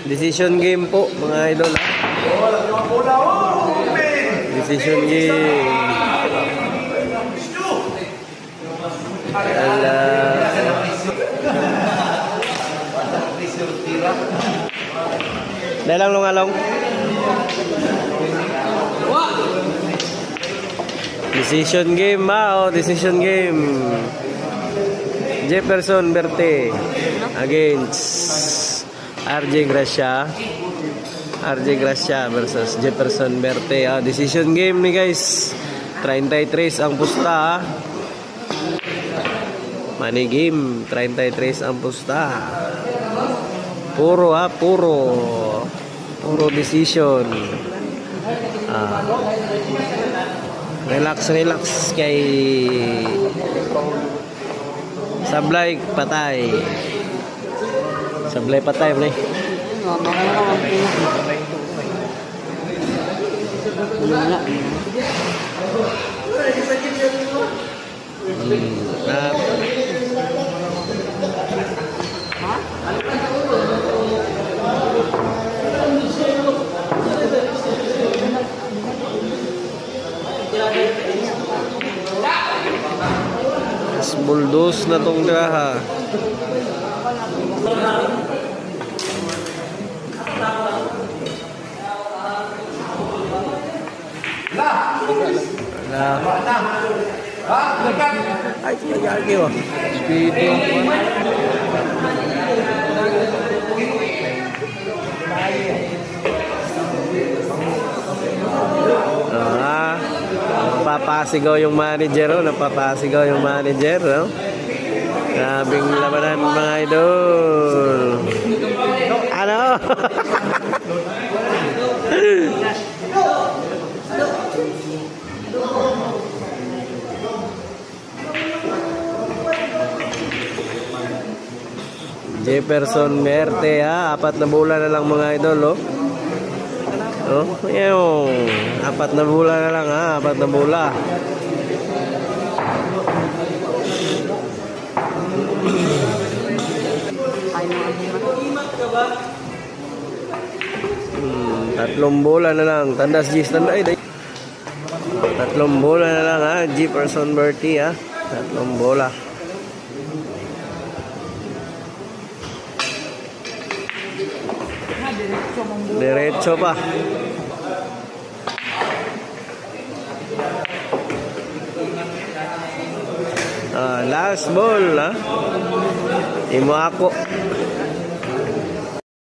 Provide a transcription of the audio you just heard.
Decision game po, mga idol. Decision game. Dalang lungalong. Decision game ba? Decision game. Jefferson Berte against RJ Gracia. RJ Gracia versus Jefferson Berte. Decision game ni guys. 33 ang pusta. Money game. 33 ang pusta. Puro decision. Relax kay Sablay patay. Sablay patay mo bulldoze na tong graha. Ay, lagi oh. Speed yung napapasigaw yung manager, napapasigaw yung manager, no? Grabing labanan mga idol. Ano? Jefferson Berte, 4 na bola na lang mga idol, oh. Oh, yung 4 na bola na lang, 4 na bola. Tatlong bola na lang. Tandas G's, tatlong bola na lang, Jefferson Berte, tatlong bola. Diretso pa. Last ball, imo ako.